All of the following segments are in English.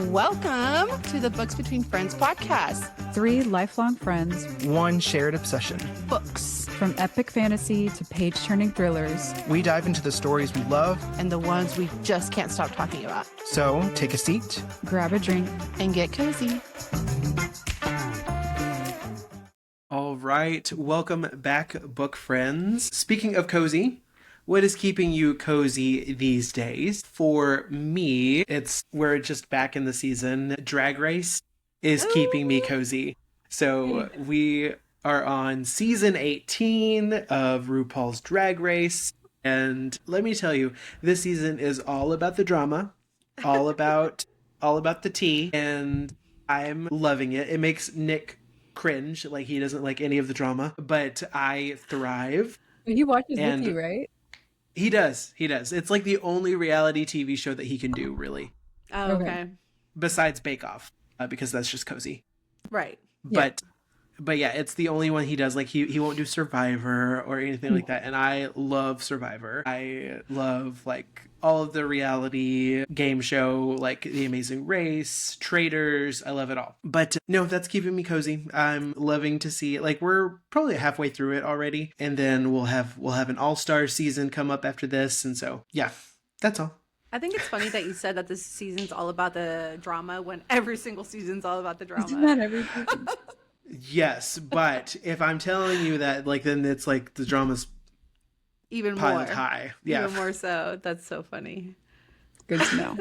Welcome to the Books Between Friends podcast. 3 lifelong friends, one shared obsession. Books. From epic fantasy to page-turning thrillers. We dive into the stories we love And the ones we just can't stop talking about. So take a seat, Grab a drink, and get cozy. All right, welcome back, book friends. Speaking of cozy, what is keeping you cozy these days? For me, we're just back in the season. Drag Race is keeping me cozy. So we are on season 18 of RuPaul's Drag Race. And let me tell you, this season is all about the drama, all about the tea, and I'm loving it. It makes Nick cringe, like he doesn't like any of the drama, but I thrive. he watches with you, right? He does. It's like the only reality TV show that he can do, really. Oh, okay. Besides Bake Off, because that's just cozy. Right. But yeah, it's the only one he does. Like he won't do Survivor or anything like that. And I love Survivor. I love like all of the reality game show, like The Amazing Race, Traitors. I love it all. But no, that's keeping me cozy. I'm loving to see it. Like we're probably halfway through it already, and then we'll have an all-star season come up after this. And so yeah, that's all. I think it's funny that you said that this season's all about the drama when every single season's all about the drama. Isn't that every season? Yes, but if I'm telling you that, like, then it's like the drama's Even piled more. high. Yeah. Even more so. That's so funny. Good to know.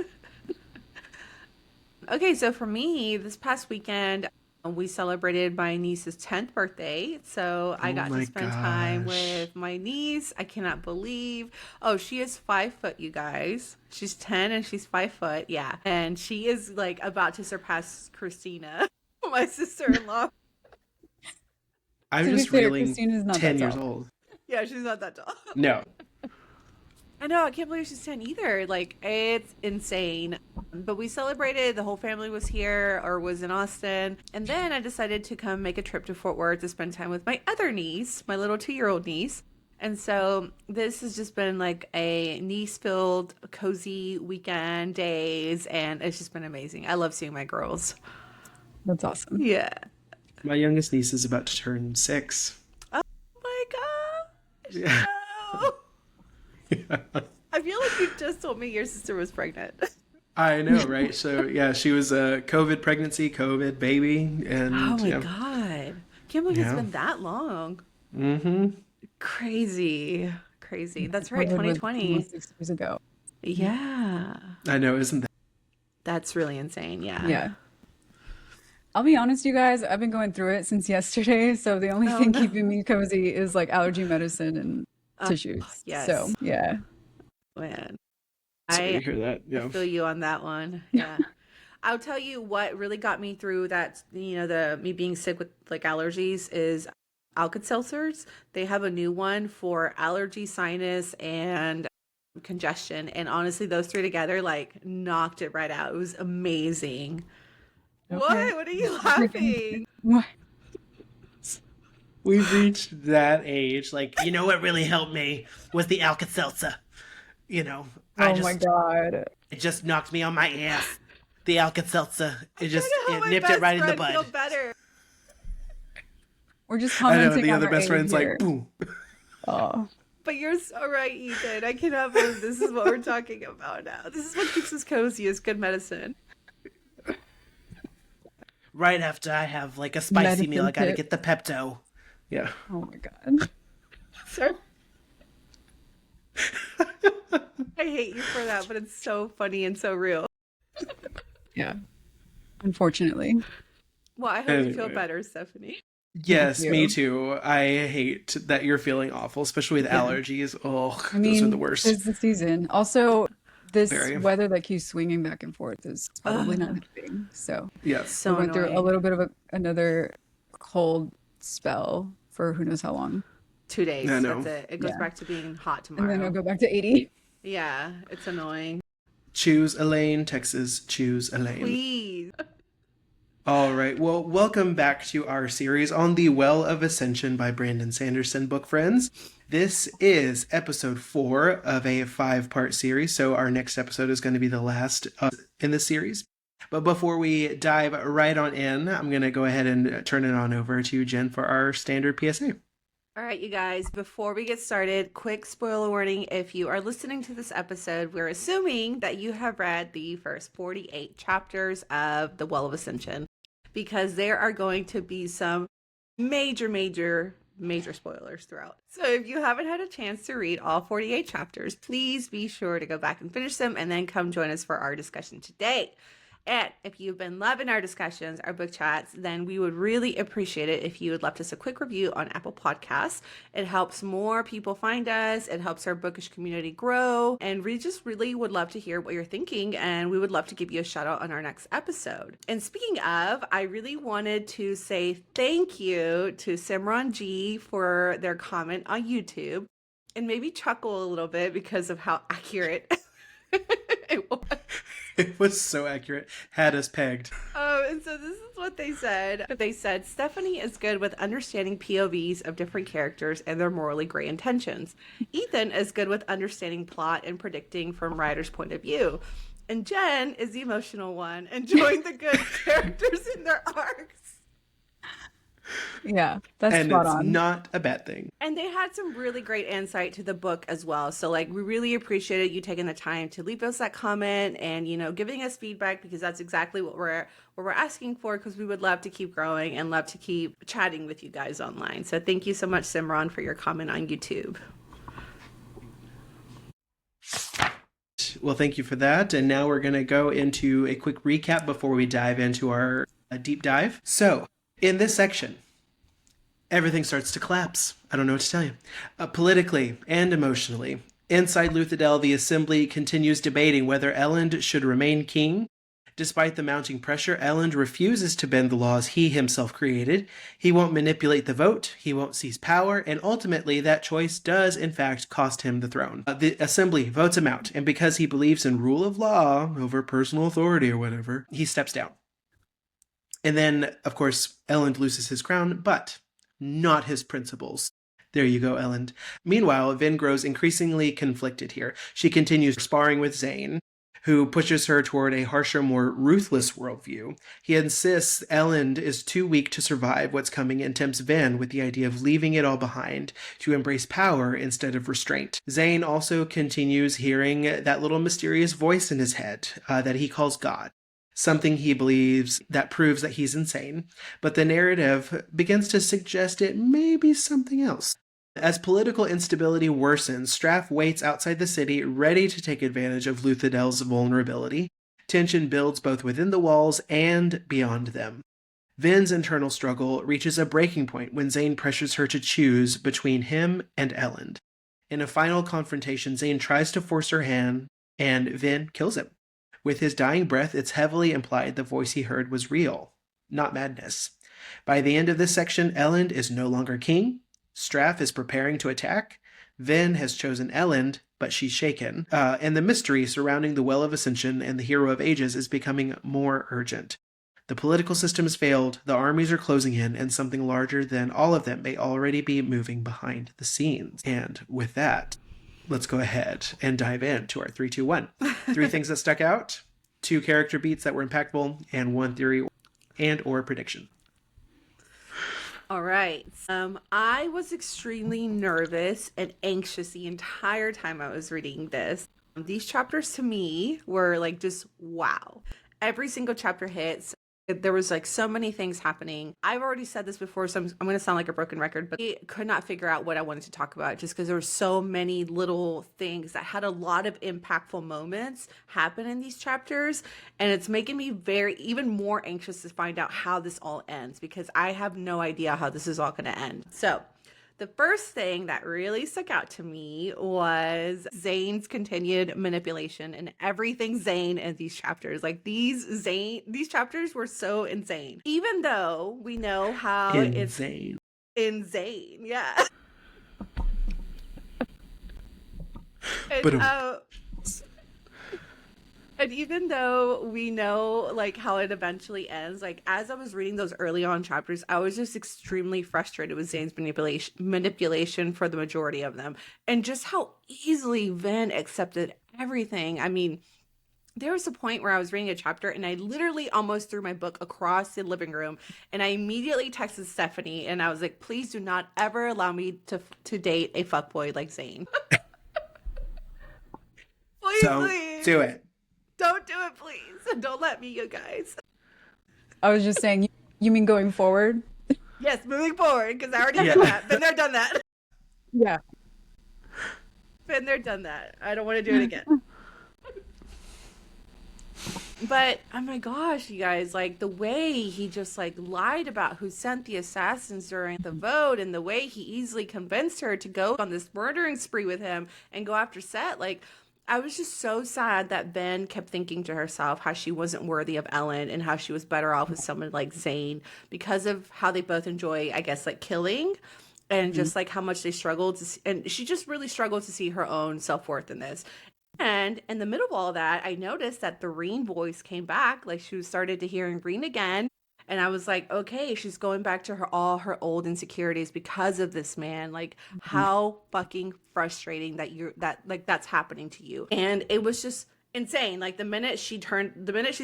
Okay, so for me, this past weekend, we celebrated my niece's 10th birthday. So I got to spend time with my niece. I cannot believe. Oh, she is 5 foot, you guys. She's 10 and she's 5 foot. Yeah. And she is like about to surpass Christina, my sister-in-law. I'm just reeling 10 years old. Yeah, she's not that tall. No. I know, I can't believe she's 10 either. Like, it's insane. But we celebrated, the whole family was here or was in Austin. And then I decided to come make a trip to Fort Worth to spend time with my other niece, my little 2-year-old niece. And so this has just been like a niece-filled, cozy weekend days. And it's just been amazing. I love seeing my girls. That's awesome. Yeah. My youngest niece is about to turn 6. Oh my gosh. Yeah. No. Yeah. I feel like you just told me your sister was pregnant. I know, right? So yeah, she was a COVID pregnancy, COVID baby, and oh my god, can't believe it's been that long. Mm-hmm. Crazy. That's right, 2020. 6 years ago. Yeah, I know, isn't that? that's really insane. Yeah. I'll be honest, you guys, I've been going through it since yesterday. So the only thing keeping me cozy is like allergy medicine and tissues. Yes. So yeah. Man, Sorry to hear that. Yeah. I feel you on that one. Yeah. I'll tell you what really got me through that, me being sick with like allergies is Alka-Seltzers. They have a new one for allergy, sinus, and congestion. And honestly, those 3 together like knocked it right out. It was amazing. Okay. What are you laughing? What? We've reached that age. Like, you know what really helped me was the Alka-Seltzer. My god. It just knocked me on my ass. The Alka-Seltzer. It My nipped best it right in the friend feel bud. better. We're just I know, commenting the on other our best age friend's here. like, boom. Oh. But you're so right, Ethan. I cannot believe this is what we're talking about now. This is what keeps us cozy, is good medicine. Right after I have like a spicy meal, I gotta get the Pepto. Yeah. Oh my god. Sir? I hate you for that, but it's so funny and so real. Yeah. Unfortunately. Well, I hope you feel Anyway. better, Stephanie. Yes, you. me too. I hate that you're feeling awful, especially with allergies. Oh, I mean, those are the worst. it's the season. Also, this Very. weather that keeps swinging back and forth is probably not helping. So Yes. So we went through a annoying. little bit of another cold spell for who knows how long. 2 days. I know. That's it. It goes Yeah. back to being hot And tomorrow. then it'll go back to 80. Yeah, it's annoying. Choose Elaine, Texas. Choose Elaine. Please. All right. Well, welcome back to our series on the Well of Ascension by Brandon Sanderson, book friends. This is episode 4 of a 5-part series, so our next episode is going to be the last in the series. But before we dive right on in, I'm going to go ahead and turn it on over to Jen for our standard PSA. All right, you guys, before we get started, quick spoiler warning. If you are listening to this episode, we're assuming that you have read the first 48 chapters of The Well of Ascension, because there are going to be some major spoilers throughout. So if you haven't had a chance to read all 48 chapters, please be sure to go back and finish them and then come join us for our discussion today. And if you've been loving our discussions, our book chats, then we would really appreciate it if you would left us a quick review on Apple Podcasts. It helps more people find us. It helps our bookish community grow. And we just really would love to hear what you're thinking. And we would love to give you a shout out on our next episode. And speaking of, I really wanted to say thank you to Simran G for their comment on YouTube, and maybe chuckle a little bit because of how accurate it was. It was so accurate. Had us pegged. And so this is what they said. They said, Stephanie is good with understanding POVs of different characters and their morally gray intentions. Ethan is good with understanding plot and predicting from writer's point of view. And Jen is the emotional one, enjoying the good characters in their arcs. Yeah, that's And spot it's on. not a bad thing. And they had some really great insight to the book as well. So like, we really appreciated you taking the time to leave us that comment and, you know, giving us feedback, because that's exactly what we're asking for, because we would love to keep growing and love to keep chatting with you guys online. So thank you so much, Simran, for your comment on YouTube. Well, thank you for that. And now we're going to go into a quick recap before we dive into our deep dive. So, in this section, everything starts to collapse. I don't know what to tell you. Politically and emotionally. Inside Luthadel, the Assembly continues debating whether Elend should remain king. Despite the mounting pressure, Elend refuses to bend the laws he himself created. He won't manipulate the vote, he won't seize power, and ultimately that choice does in fact cost him the throne. The Assembly votes him out, and because he believes in rule of law over personal authority or whatever, he steps down. And then, of course, Elend loses his crown, but not his principles. There you go, Elend. Meanwhile, Vin grows increasingly conflicted here. She continues sparring with Zane, who pushes her toward a harsher, more ruthless worldview. He insists Elend is too weak to survive what's coming and tempts Vin with the idea of leaving it all behind to embrace power instead of restraint. Zane also continues hearing that little mysterious voice in his head that he calls God. Something he believes that proves that he's insane, but the narrative begins to suggest it may be something else. As political instability worsens, Straff waits outside the city, ready to take advantage of Luthadel's vulnerability. Tension builds both within the walls and beyond them. Vin's internal struggle reaches a breaking point when Zane pressures her to choose between him and Elend. In a final confrontation, Zane tries to force her hand, and Vin kills him. With his dying breath, it's heavily implied the voice he heard was real, not madness. By the end of this section, Elend is no longer king. Straff is preparing to attack. Vin has chosen Elend, but she's shaken. And the mystery surrounding the Well of Ascension and the Hero of Ages is becoming more urgent. The political system has failed, the armies are closing in, and something larger than all of them may already be moving behind the scenes. And with that, let's go ahead and dive into our 3, 2, 1. 3 things that stuck out, 2 character beats that were impactful, and 1 theory and or prediction. All right. I was extremely nervous and anxious the entire time I was reading this. These chapters to me were like just wow. Every single chapter hits. There was like so many things happening. I've already said this before, so I'm going to sound like a broken record, but I could not figure out what I wanted to talk about just because there were so many little things that had a lot of impactful moments happen in these chapters. And it's making me even more anxious to find out how this all ends, because I have no idea how this is all going to end. So the first thing that really stuck out to me was Zane's continued manipulation and everything Zane in these chapters. Like these chapters were so insane. Even though we know how Insane. It's insane. Yeah. But And even though we know like how it eventually ends, like as I was reading those early on chapters, I was just extremely frustrated with Zane's manipulation for the majority of them, and just how easily Vin accepted everything. I mean, there was a point where I was reading a chapter and I literally almost threw my book across the living room, and I immediately texted Stephanie and I was like, please do not ever allow me to date a fuckboy like Zane. Please, So please. do it. Don't do it, please. Don't let me, you guys. I was just saying, you mean going forward? Yes, moving forward, because I already Yeah. did that. Been there, done that. Yeah. Been there, done that. I don't want to do it again. But oh my gosh, you guys, like the way he just like lied about who sent the assassins during the vote, and the way he easily convinced her to go on this murdering spree with him and go after Set, like I was just so sad that Ben kept thinking to herself how she wasn't worthy of Elend and how she was better off with someone like Zane because of how they both enjoy, I guess, like killing, and just like how much they struggled to see, and she just really struggled to see her own self-worth in this. And in the middle of all that, I noticed that the Reen voice came back. Like she started to hearing Reen again. And I was like, okay, she's going back to all her old insecurities because of this man. Like how fucking frustrating that that's happening to you. And it was just insane. Like the minute she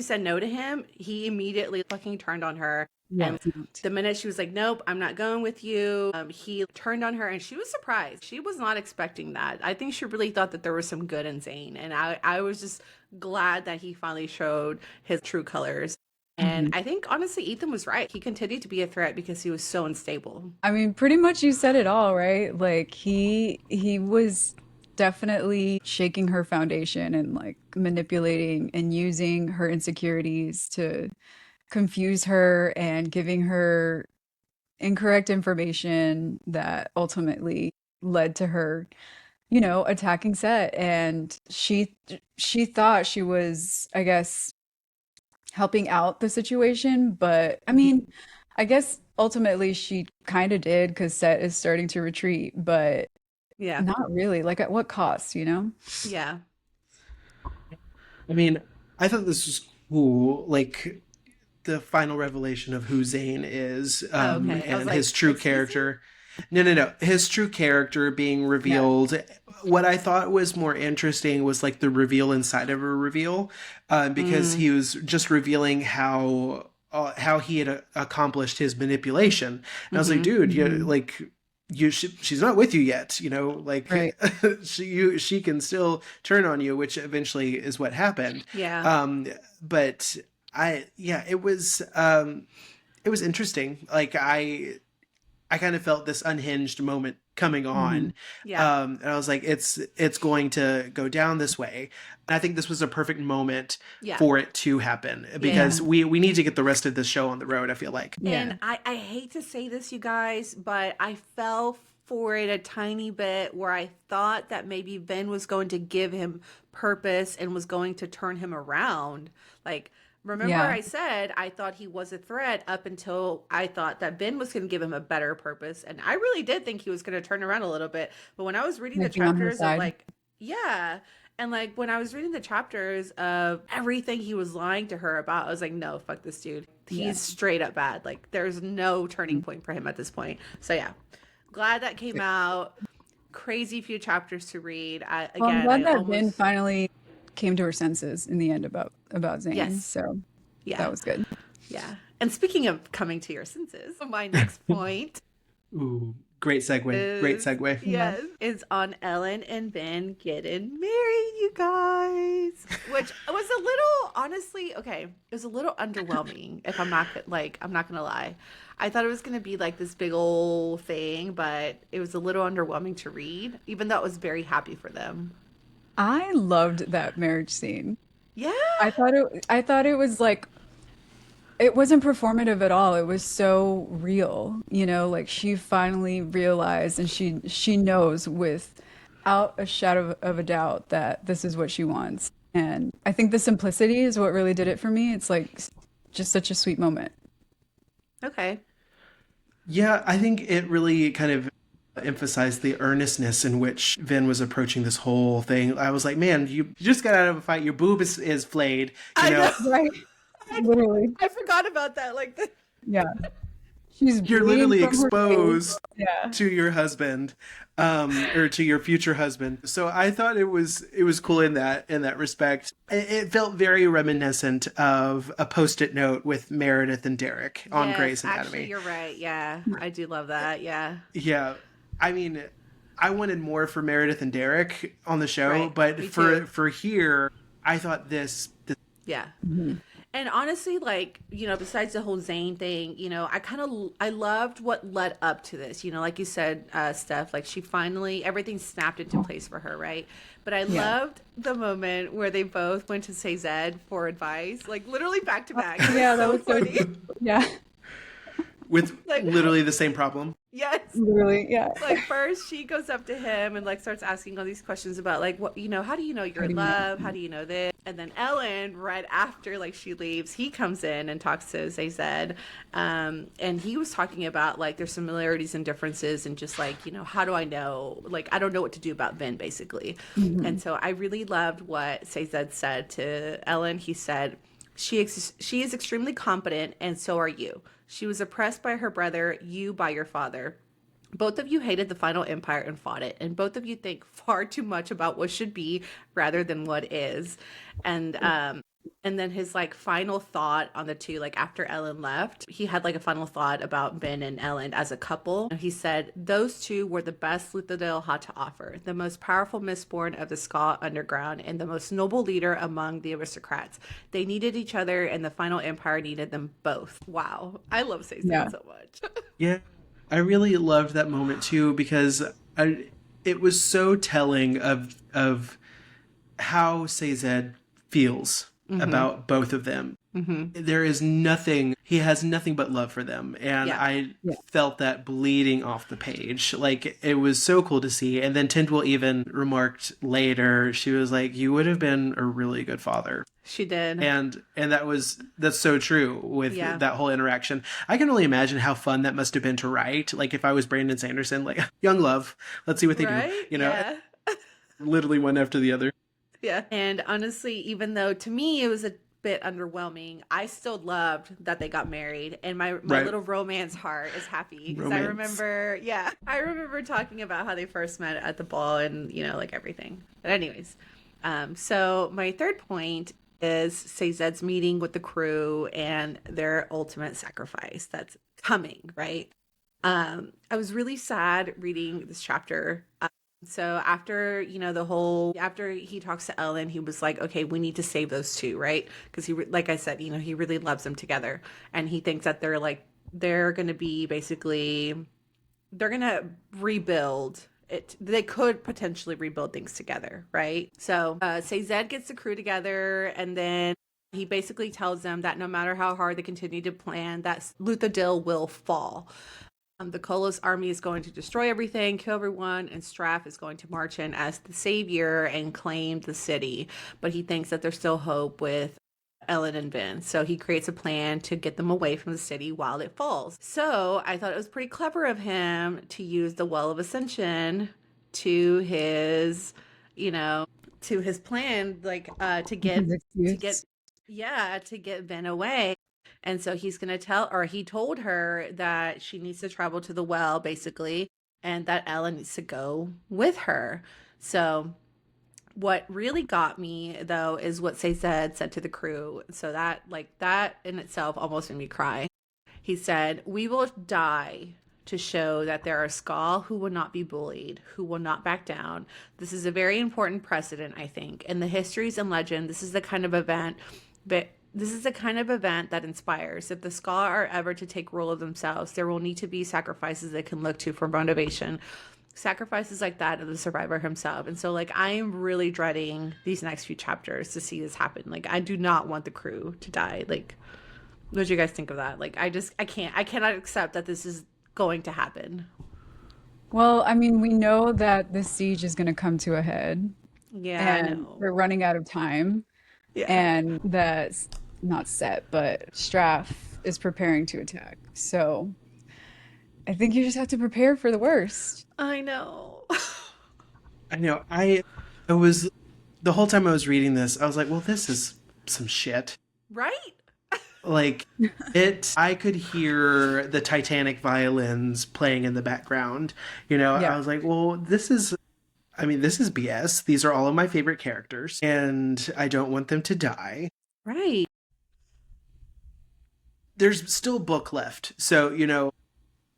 said no to him, he immediately fucking turned on her. Yeah. And the minute she was like, nope, I'm not going with you, he turned on her, and she was surprised. She was not expecting that. I think she really thought that there was some good in Zane. And I was just glad that he finally showed his true colors. And I think, honestly, Ethan was right. He continued to be a threat because he was so unstable. I mean, pretty much you said it all, right? Like he was definitely shaking her foundation and like manipulating and using her insecurities to confuse her and giving her incorrect information that ultimately led to her, attacking Set. And she thought she was, I guess, helping out the situation, but I mean, I guess ultimately she kind of did because Set is starting to retreat, but Yeah. not really. Like at what cost, Yeah. I mean, I thought this was cool. Like the final revelation of who Zane is, Okay. I was and like, his true excuse me? character. No. His true character being revealed. What I thought was more interesting was like the reveal inside of a reveal, because he was just revealing how he had accomplished his manipulation. And I was like, dude, she's not with you yet, like Right. she can still turn on you, which eventually is what happened. Yeah. But it was interesting. Like I kind of felt this unhinged moment coming on. Yeah. And I was like, it's going to go down this way. And I think this was a perfect moment Yeah. for it to happen, because we need to get the rest of this show on the road, I feel like. Yeah. And I hate to say this, you guys, but I fell for it a tiny bit where I thought that maybe Ben was going to give him purpose and was going to turn him around. Like, remember Yeah. I said I thought he was a threat up until I thought that Ben was going to give him a better purpose. And I really did think he was going to turn around a little bit. But when I was reading the Like be on her chapters of side. like, yeah. And like when I was reading the chapters of everything he was lying to her about, I was like, no, fuck this dude. He's Yeah. straight up bad. Like there's no turning point for him at this point. So yeah, glad that came out. Crazy few chapters to read. Well, I'm glad that almost- Ben finally came to her senses in the end about Zane. Yes. So yeah, that was good. yeah. And speaking of coming to your senses, my next point Ooh, great segue. Great is- segue. yes, is on Ellen and Ben getting married, you guys. Which was a little, honestly, okay, it was a little underwhelming. If I'm not gonna lie, I thought it was gonna be like this big old thing, but it was a little underwhelming to read. Even though I was very happy for them. I loved that marriage scene. Yeah, I thought it was like it wasn't performative at all. It was so real, like she finally realized and she knows without a shadow of a doubt that this is what she wants. And I think the simplicity is what really did it for me. It's like just such a sweet moment. okay. Yeah, I think it really kind of emphasized the earnestness in which Vin was approaching this whole thing. I was like, man, you just got out of a fight. Your boob is flayed. I know. Right? Literally. I forgot about that. Like, Yeah. She's You're bleeding literally from her face. exposed Yeah. to your husband, or to your future husband. So I thought it was cool in that respect. It felt very reminiscent of a Post-it note with Meredith and Derek on Yes, Grey's actually, Anatomy. you're right. Yeah, I do love that. Yeah. Yeah, I mean, I wanted more for Meredith and Derek on the show, Right. but Me too. for here, I thought this Yeah. And honestly, like, besides the whole Zane thing, I loved what led up to this. Like you said, Steph, like she finally, everything snapped into place for her, right? But I loved the moment where they both went to say Zed for advice, like literally back to back. It Yeah, that so was so funny. Yeah, with Like, literally the same problem. yes. literally. Yeah. Like first she goes up to him and like starts asking all these questions about like what how do you know you're in love, how do you know this, and then Ellen right after like she leaves, he comes in and talks to Zed, and he was talking about like their similarities and differences and just like how do I know, like I don't know what to do about Vin basically. And so I really loved what Zed said to Ellen. He said she is extremely competent and so are you. She was oppressed by her brother, you by your father. Both of you hated the final empire and fought it, and both of you think far too much about what should be rather than what is. And then his like final thought on the two, like after Ellen left, he had like a final thought about Ben and Ellen as a couple. He said, those two were the best Luthadel had to offer, the most powerful mistborn of the Ska underground, and the most noble leader among the aristocrats. They needed each other, and the final empire needed them both. Wow. I love Cezanne so much. Yeah, I really loved that moment too because it was so telling of how Cezanne feels about both of them. There is nothing, he has nothing but love for them. And I felt that bleeding off the page. Like, it was so cool to see. And then Tyndall even remarked later, she was like, you would have been a really good father. She did. And that's so true with that whole interaction. I can only imagine how fun that must have been to write. Like, if I was Brandon Sanderson, like, young love, let's see what they do. Literally one after the other. Yeah. And honestly, even though to me it was a bit underwhelming, I still loved that they got married, and my little romance heart is happy because I remember talking about how they first met at the ball and like everything. But anyways, so my third point is Cezed's meeting with the crew and their ultimate sacrifice that's coming, right? I was really sad reading this chapter. So after, after he talks to Ellen, he was like, okay, we need to save those two, right? Because like I said, he really loves them together. And he thinks that they're going to be basically, they're going to rebuild it. They could potentially rebuild things together, right? So Cezed gets the crew together, and then he basically tells them that no matter how hard they continue to plan, that Luthadel will fall. The Kolos army is going to destroy everything, kill everyone, and Straff is going to march in as the savior and claim the city. But he thinks that there's still hope with Ellen and Vin. So he creates a plan to get them away from the city while it falls. So I thought it was pretty clever of him to use the Well of Ascension to his, to his plan, like to get Vin away. And so he's going to he told her that she needs to travel to the well, basically, and that Ellen needs to go with her. So what really got me, though, is what Cezed said to the crew. So that in itself almost made me cry. He said, we will die to show that there are Ska who will not be bullied, who will not back down. This is a very important precedent, I think. In the histories and legend, this is the kind of event that inspires. If the Ska are ever to take rule of themselves, there will need to be sacrifices they can look to for motivation. Sacrifices like that of the survivor himself. And so, like, I am really dreading these next few chapters to see this happen. Like, I do not want the crew to die. Like, what do you guys think of that? Like, I cannot accept that this is going to happen. Well, I mean, we know that the siege is going to come to a head. Yeah, and I know. we're running out of time. Yeah. And that's not set, but Straff is preparing to attack. So I think you just have to prepare for the worst. I know. I know. I was, the whole time I was reading this, I was like, well, this is some shit. Right? Like I could hear the Titanic violins playing in the background. Yeah. I was like, well, this is BS. These are all of my favorite characters, and I don't want them to die. Right. There's still book left, so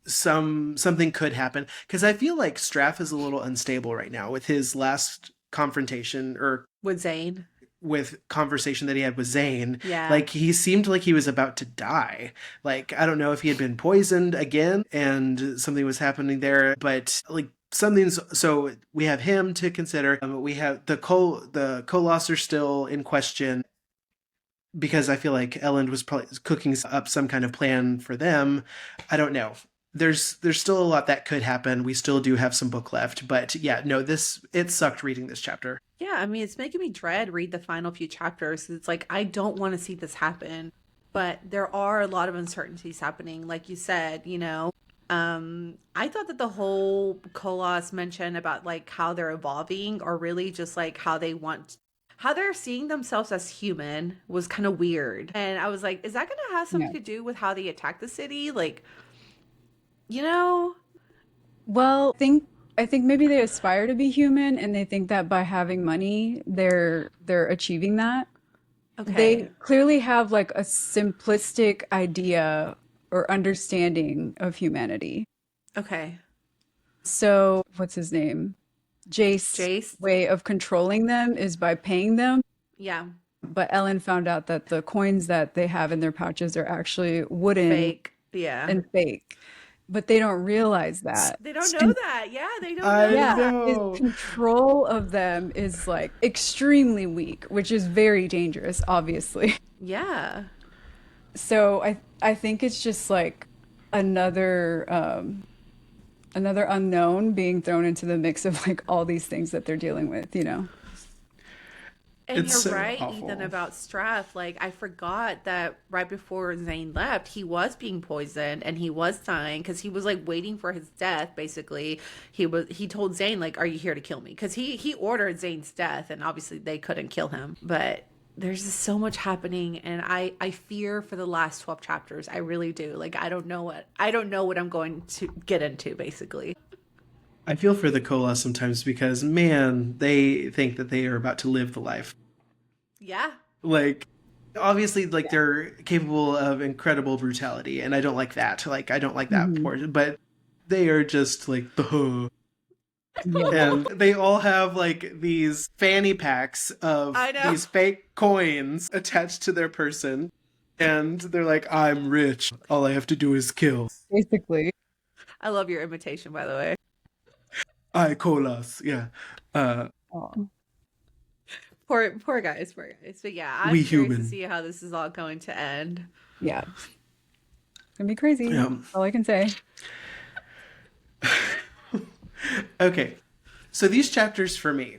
something could happen, because I feel like Straff is a little unstable right now with his last confrontation, or With Zane. with conversation that he had with Zane. Yeah. Like, he seemed like he was about to die. Like, I don't know if he had been poisoned again and something was happening there, but like so we have him to consider. We have the Koloss are still in question, because I feel like Elend was probably cooking up some kind of plan for them. I don't know. There's still a lot that could happen. We still do have some book left, but yeah, no, it sucked reading this chapter. Yeah, I mean, it's making me read the final few chapters. It's like, I don't want to see this happen, but there are a lot of uncertainties happening. Like you said, I thought that the whole Koloss mention about like how they're evolving, or really just like how they're seeing themselves as human, was kind of weird. And I was like, is that going to have something to do with how they attack the city? Like, Well, I think maybe they aspire to be human, and they think that by having money, they're achieving that. Okay. They clearly have like a simplistic idea or understanding of humanity. Okay. So, what's his name? Jace's way of controlling them is by paying them. Yeah. But Ellen found out that the coins that they have in their pouches are actually wooden Fake. Yeah. and fake. But they don't realize that. They don't know that. Yeah, they don't I know Yeah, that. know. his control of them is like extremely weak, which is very dangerous, obviously. Yeah. So I think it's just like another unknown being thrown into the mix of like all these things that they're dealing with, And It's you're so right, awful. Ethan, about Straff. Like, I forgot that right before Zane left, he was being poisoned and he was dying, because he was like waiting for his death. Basically, he told Zane, like, "Are you here to kill me?" Because he ordered Zane's death, and obviously they couldn't kill him. But there's just so much happening, and I fear for the last 12 chapters. I really do. Like, I don't know what I'm going to get into, basically. I feel for the Koloss sometimes, because, man, they think that they are about to live the life. Yeah. Like, obviously, like, they're capable of incredible brutality, and I don't like that. Like, I don't like that portion, but they are just like, the and they all have like these fanny packs of I know. these fake coins attached to their person, and they're like, I'm rich. All I have to do is kill. Basically. I love your imitation, by the way. I Koloss. Yeah. Oh. Poor guys. But yeah, I'm We curious human. to see how this is all going to end. Yeah. It's gonna be crazy. Yeah. That's all I can say. Okay. So these chapters for me,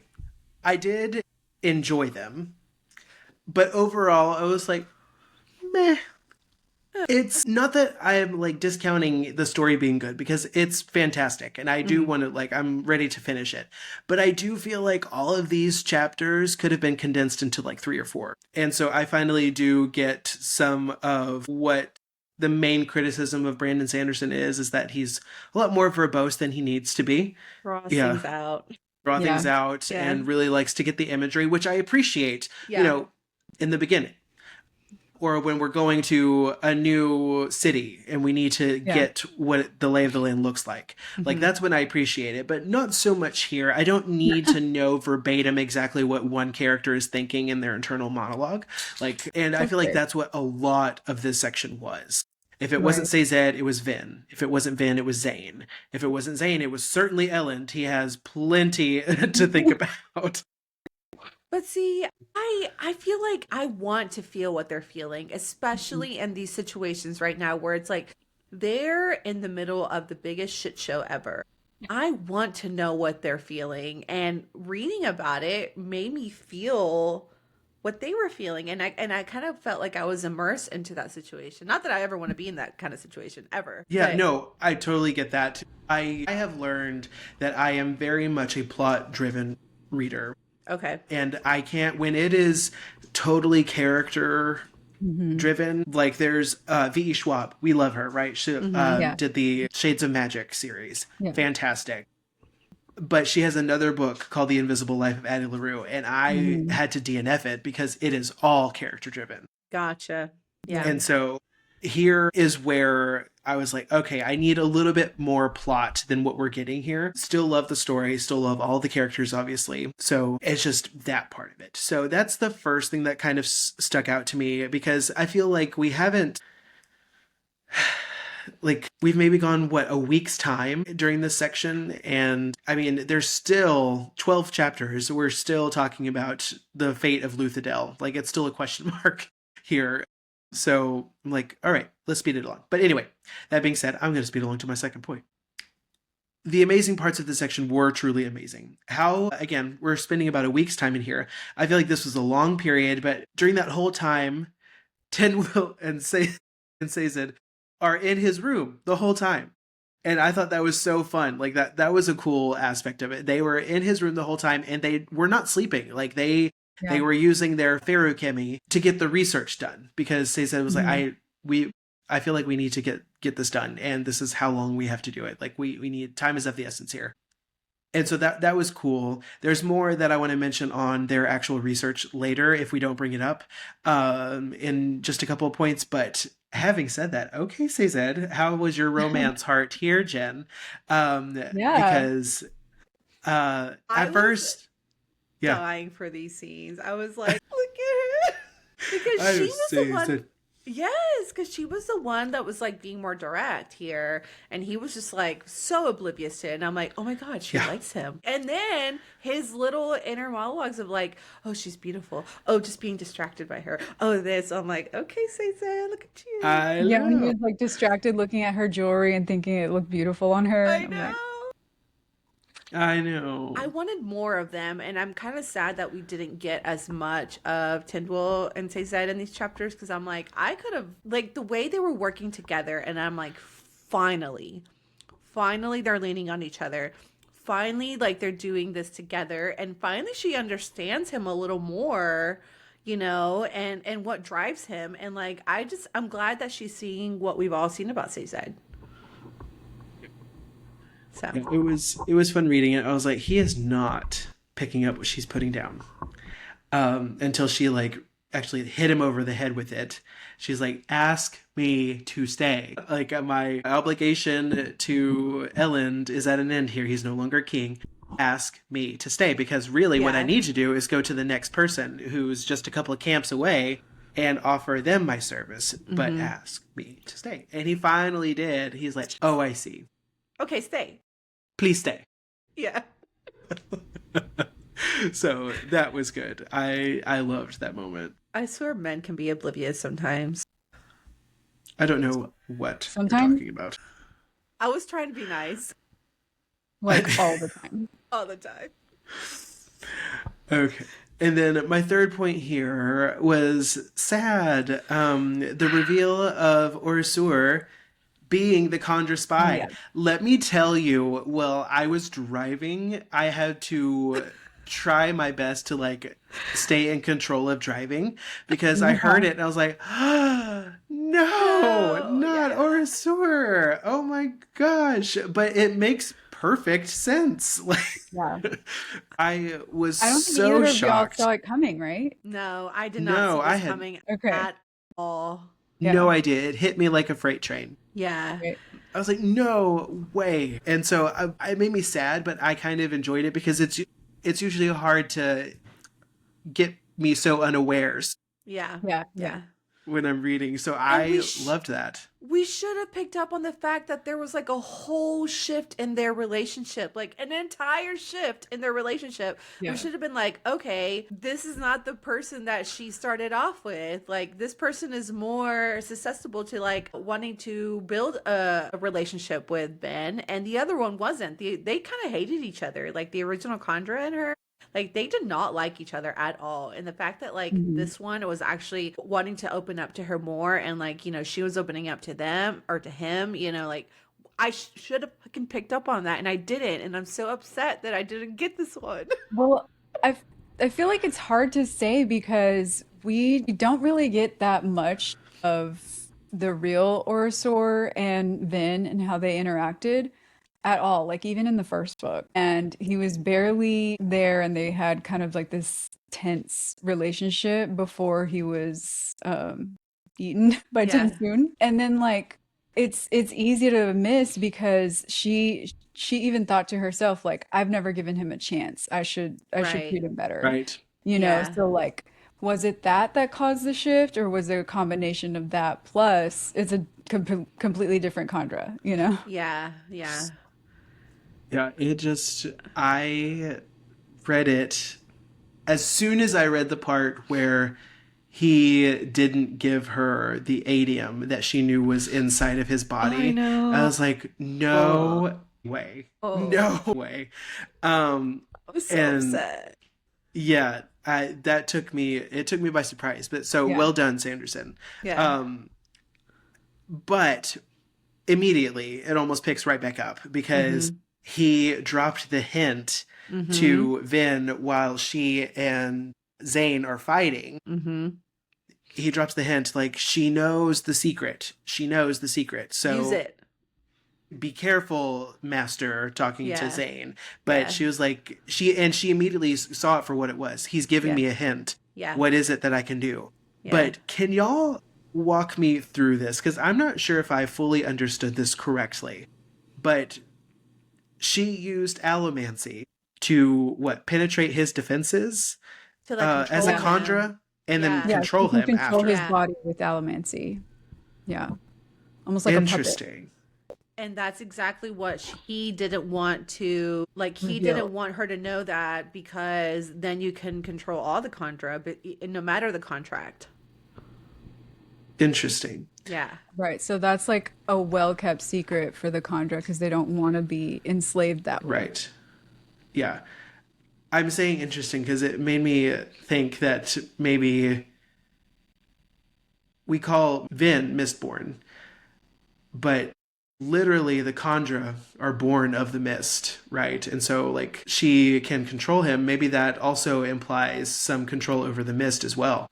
I did enjoy them, but overall I was like, meh. It's not that I am like discounting the story being good, because it's fantastic and I do want to, like, I'm ready to finish it. But I do feel like all of these chapters could have been condensed into like 3 or 4. And so I finally do get some of what the main criticism of Brandon Sanderson is that he's a lot more verbose than he needs to be. Draw Yeah. things out. Draw Yeah. things out Yeah. and really likes to get the imagery, which I appreciate, Yeah. in the beginning. Or when we're going to a new city and we need to get what the lay of the land looks like. Like, that's when I appreciate it, but not so much here. I don't need to know verbatim exactly what one character is thinking in their internal monologue. Like, and I feel like Okay. that's what a lot of this section was. If it wasn't Sazed, it was Vin. If it wasn't Vin, it was Zane. If it wasn't Zane, it was certainly Elend. He has plenty to think about. But see, I feel like I want to feel what they're feeling, especially in these situations right now where it's like they're in the middle of the biggest shit show ever. I want to know what they're feeling, and reading about it made me feel what they were feeling, and I kind of felt like I was immersed into that situation. Not that I ever want to be in that kind of situation ever. Yeah, but- no, I totally get that. I have learned that I am very much a plot-driven reader. Okay. And I can't, when it is totally character driven. Like there's V.E. Schwab. We love her, right? She Yeah. did the Shades of Magic series. Yeah. Fantastic. But she has another book called The Invisible Life of Addie LaRue, and I had to DNF it because it is all character driven. Gotcha. Yeah. And so here is where I was like, okay, I need a little bit more plot than what we're getting here. Still love the story, still love all the characters, obviously. So it's just that part of it. So that's the first thing that kind of stuck out to me, because I feel like we haven't, like, we've maybe gone, a week's time during this section. And I mean, there's still 12 chapters. We're still talking about the fate of Luthadel. Like, it's still a question mark here. So I'm like, all right, let's speed it along. But anyway, that being said, I'm going to speed along to my second point. The amazing parts of this section were truly amazing. How, again, we're spending about a week's time in here. I feel like this was a long period, but during that whole time, Tenwil and Sazed are in his room the whole time. And I thought that was so fun. Like that was a cool aspect of it. They were in his room the whole time, and they were not sleeping. Like they were using their feruchemy to get the research done, because Sazed was like, I feel like we need to get this done, and this is how long we have to do it. Like we need, time is of the essence here. And so that was cool. There's more that I want to mention on their actual research later if we don't bring it up in just a couple of points. But having said that, okay, Sazed, how was your romance heart here, Jen? Because at first, dying for these scenes. I was like, look at her. Because she was the one. Yes, because she was the one that was like being more direct here, and he was just like so oblivious to it. And I'm like, oh my god, she likes him. And then his little inner monologues of like, oh, she's beautiful. Oh, just being distracted by her. Oh, this. I'm like, okay, Sazed, look at you. When he was like distracted looking at her jewelry and thinking it looked beautiful on her. I know. I know. I wanted more of them, and I'm kind of sad that we didn't get as much of Tindwyl and Sazed in these chapters, because I'm like, I could have, like, the way they were working together, and I'm like, finally they're leaning on each other. Finally, like, they're doing this together, and finally she understands him a little more, you know, and what drives him. And, like, I'm glad that she's seeing what we've all seen about Sazed. So. It was fun reading it. I was like, he is not picking up what she's putting down until she like actually hit him over the head with it. She's like, ask me to stay. Like, my obligation to Elend is at an end here. He's no longer king. Ask me to stay, because really what I need to do is go to the next person who's just a couple of camps away and offer them my service, but ask me to stay. And he finally did. He's like, oh, I see. Okay, stay. Please stay. Yeah. So that was good. I loved that moment. I swear men can be oblivious sometimes. I don't know what Sometimes? you're talking about. I was trying to be nice. Like all the time. All the time. Okay. And then my third point here was sad. The reveal of Orsur being the Condra spy. Yeah. Let me tell you, while I was driving, I had to try my best to like stay in control of driving, because I heard it and I was like, no, not Orsur. Oh my gosh. But it makes perfect sense. Like, I was I don't think so either of y'all shocked. saw it coming, right? No, I did not see this coming at all. Yeah. No idea. It hit me like a freight train. Yeah. Right. I was like, no way. And so it made me sad, but I kind of enjoyed it, because it's usually hard to get me so unawares Yeah. when I'm reading. So I loved that. We should have picked up on the fact that there was like a whole shift in their relationship, like an entire shift in their relationship. Yeah. We should have been like, okay, this is not the person that she started off with. Like, this person is more susceptible to like wanting to build a relationship with Ben, and the other one wasn't. They kind of hated each other. Like, the original Condra and her, like, they did not like each other at all. And the fact that like this one was actually wanting to open up to her more, and like, you know, she was opening up to them or to him, you know, like, I should have fucking picked up on that, and I didn't. And I'm so upset that I didn't get this one. Well, I feel like it's hard to say, because We don't really get that much of the real Orosor and Vin and how they interacted at all, like even in the first book. And he was barely there, and they had kind of like this tense relationship before he was eaten by Yeah. Tensoon. And then like it's easy to miss because she even thought to herself like, I've never given him a chance. I should Right. treat him better. Right. Yeah. So like, was it that caused the shift, or was it a combination of that plus it's a completely different Khandra? Yeah. Yeah. Yeah, I read it as soon as I read the part where he didn't give her the adium that she knew was inside of his body. I know. I was like, no way. Oh. No way. I was so And upset. yeah, it took me by surprise. But so Yeah. well done, Sanderson. Yeah. But immediately it almost picks right back up because he dropped the hint to Vin while she and Zane are fighting. He drops the hint like she knows the secret. She knows the secret. So Use it. be careful, Master, talking Yeah. to Zane. But Yeah. she was like, she immediately saw it for what it was. He's giving Yeah. me a hint. Yeah. What is it that I can do? Yeah. But can y'all walk me through this? Because I'm not sure if I fully understood this correctly. But she used allomancy to penetrate his defenses To like as a control him. Khandra and Yeah. then Yeah, control she can him control after. his Yeah. body with allomancy. Yeah. Almost like a puppet. Interesting. And that's exactly what he didn't want to, like, he Reveal. didn't want her to know that, because then you can control all the Khandra, but no matter the contract. Interesting. Yeah. Right. So that's like a well-kept secret for the Khandra because they don't want to be enslaved that way. Right. Yeah. I'm saying interesting because it made me think that maybe we call Vin Mistborn, but literally the Khandra are born of the mist, right? And so like she can control him. Maybe that also implies some control over the mist as well.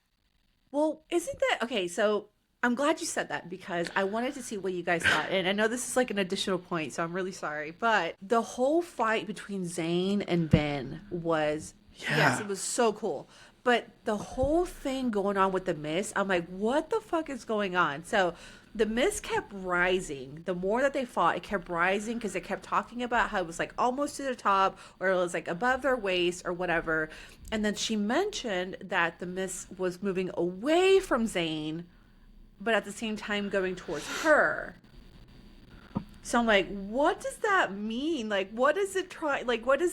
Well, isn't that okay? So I'm glad you said that because I wanted to see what you guys thought. And I know this is like an additional point, so I'm really sorry. But the whole fight between Zane and Ben was, yes, it was so cool. But the whole thing going on with the mist, I'm like, what the fuck is going on? So the mist kept rising. The more that they fought, it kept rising because it kept talking about how it was like almost to the top, or it was like above their waist or whatever. And then she mentioned that the mist was moving away from Zane, but at the same time going towards her. So I'm like, what does that mean? Like, what is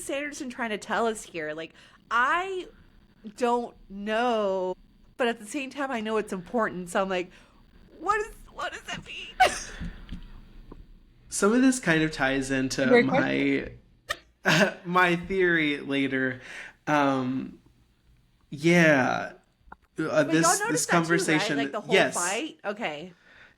Sanderson trying to tell us here? Like, I don't know, but at the same time I know it's important. So I'm like, what does that mean? Some of this kind of ties into Great my theory later. But y'all noticed This that conversation, too, right? Like the whole yes, fight. Okay.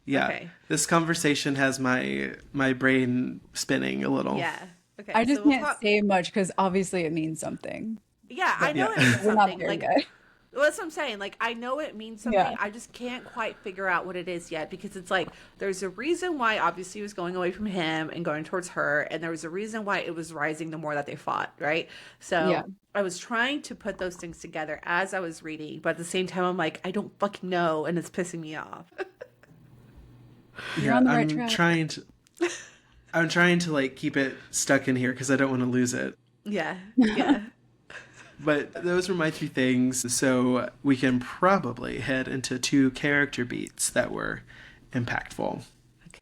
yeah, Okay. this conversation has my brain spinning a little. Yeah. Okay. I just so we'll can't say much because obviously it means something. Yeah, I know Yeah. it means We're not something. there Like, yet. well, that's what I'm saying. Like, I know it means something. Yeah. I just can't quite figure out what it is yet, because it's like there's a reason why obviously he was going away from him and going towards her, and there was a reason why it was rising the more that they fought, right? So Yeah. I was trying to put those things together as I was reading, but at the same time I'm like, I don't fucking know, and it's pissing me off. You're on the right track. I'm trying to like keep it stuck in here because I don't want to lose it. Yeah. Yeah. But those were my 3 things, so we can probably head into 2 character beats that were impactful.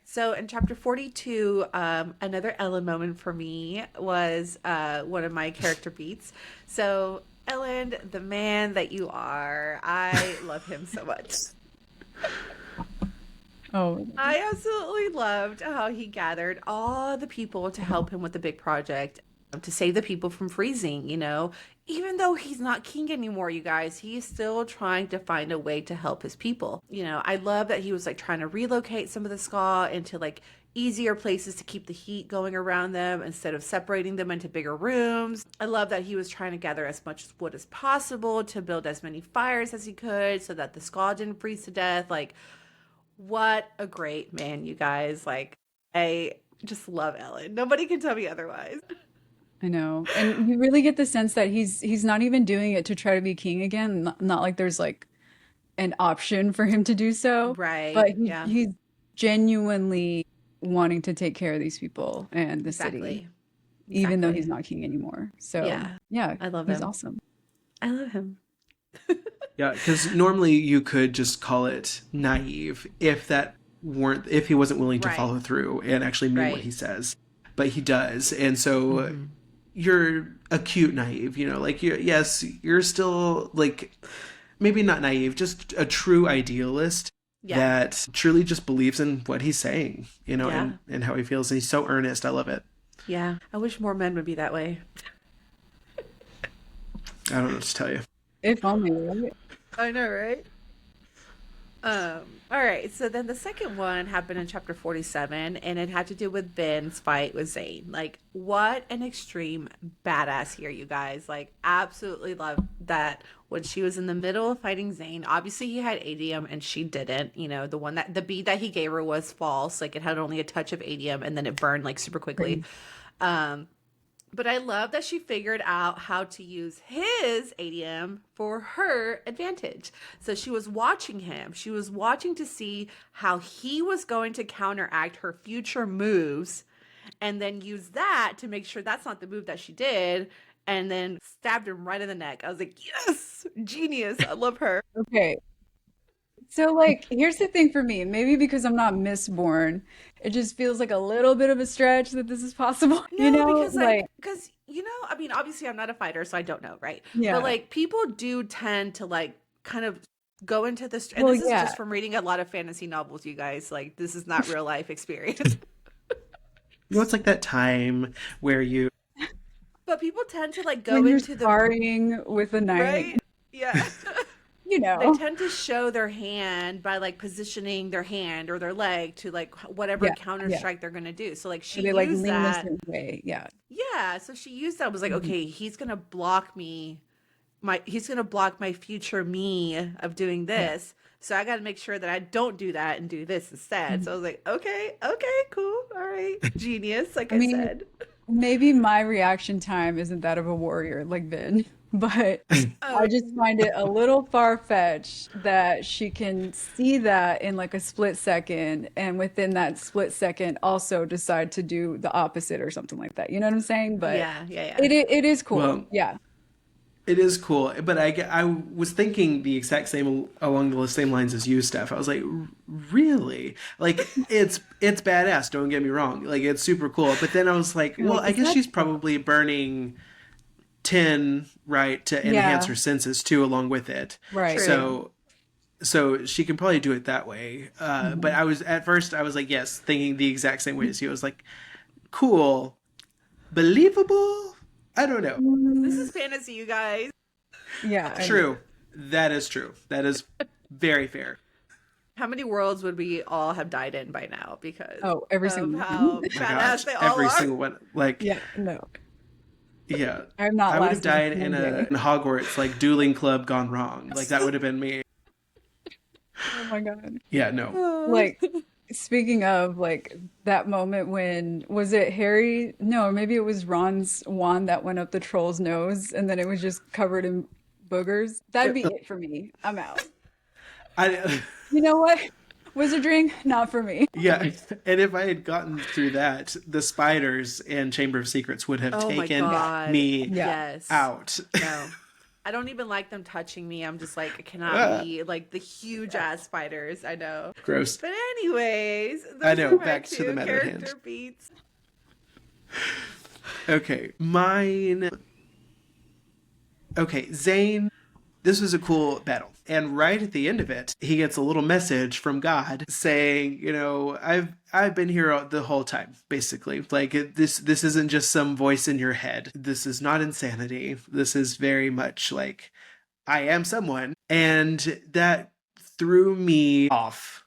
So in chapter 42, another Elend moment for me was one of my character beats. So Elend, the man that you are, I love him so much. Oh, I absolutely loved how he gathered all the people to help him with the big project. to save the people from freezing, you know? Even though he's not king anymore, you guys, he's still trying to find a way to help his people. You know, I love that he was like trying to relocate some of the ska into like easier places to keep the heat going around them instead of separating them into bigger rooms. I love that he was trying to gather as much wood as possible to build as many fires as he could so that the ska didn't freeze to death. Like, what a great man, you guys. Like, I just love Elend. Nobody can tell me otherwise. I know. And you really get the sense that he's not even doing it to try to be king again. Not like there's like an option for him to do so. Right. But Yeah. he's genuinely wanting to take care of these people and the city, even though he's not king anymore. So yeah, I love he's him. awesome. I love him. Yeah, because normally you could just call it naive if he wasn't willing to Right. follow through and actually mean what Right. he says, but he does, and so you're a cute naive, you know, like you're still like maybe not naive, just a true idealist that truly just believes in what he's saying, you know, and how he feels, and he's so earnest. I love it. Yeah. I wish more men would be that way. I don't know what to tell you. If only, right? I know, right? All right, so then the second one happened in chapter 47, and it had to do with Ben's fight with Zane. Like, what an extreme badass here, you guys. Like, absolutely love that when she was in the middle of fighting Zane. Obviously, he had adium, and she didn't. You know, the bead that he gave her was false. Like, it had only a touch of adium, and then it burned, like, super quickly. But I love that she figured out how to use his ADM for her advantage. So she was watching him. She was watching to see how he was going to counteract her future moves and then use that to make sure that's not the move that she did, and then stabbed him right in the neck. I was like, yes, genius. I love her. Okay. So, like, here's the thing for me. Maybe because I'm not misborn, it just feels like a little bit of a stretch that this is possible. No, you know, because you know, I mean, obviously I'm not a fighter, so I don't know, right? Yeah. But like, people do tend to like kind of go into this, and Well, this is yeah. just from reading a lot of fantasy novels, you guys. Like, this is not real life experience. You know, it's like that time where you But people tend to like go when you're into the sparring with a knight, right, yeah. you know. They tend to show their hand by like positioning their hand or their leg to like whatever counter strike they're gonna do. So like she they like used lean a that. certain way. Yeah. Yeah, so she used that. Was like, okay, he's gonna block me. He's gonna block my future me of doing this. So I got to make sure that I don't do that and do this instead. So I was like, okay, cool, all right, genius. Like I said. Maybe my reaction time isn't that of a warrior like Vin, but I just find it a little far-fetched that she can see that in like a split second, and within that split second also decide to do the opposite or something like that. You know what I'm saying? But Yeah. it is cool. Well, yeah. It is cool, but I was thinking the exact same along the same lines as you, Steph. I was like, really? Like, it's badass. Don't get me wrong. Like, it's super cool. But then I was like, well, I guess she's probably burning tin, right, to enhance her senses too, along with it. Right. So she can probably do it that way. But at first I was like, yes, thinking the exact same way as you. I was like, cool, believable. I don't know. This is fantasy, you guys. Yeah. True. That is true. That is very fair. How many worlds would we all have died in by now? Because every of single how one. My badass gosh, they all every are. single one. Like, Yeah, no. yeah. I'm not I would have lasting died in one day. in Hogwarts, like dueling club gone wrong. Like, that would have been me. Oh my God. Yeah, no. Like, speaking of like that moment when was it Harry? No, maybe it was Ron's wand that went up the troll's nose and then it was just covered in boogers. That'd be it for me. I'm out. You know what? Wizarding, not for me. Yeah, and if I had gotten through that, the spiders and Chamber of Secrets would have Oh my taken God. me Yes. out. No. I don't even like them touching me. I'm just like, I cannot be like the huge ass spiders. I know. Gross. But anyways, those I know, are my back to two the matter at character hand. beats. Okay, mine. Okay, Zane. this was a cool battle. And right at the end of it, he gets a little message from God saying, you know, I've been here the whole time, basically. Like this isn't just some voice in your head. This is not insanity. This is very much like I am someone. And that threw me off.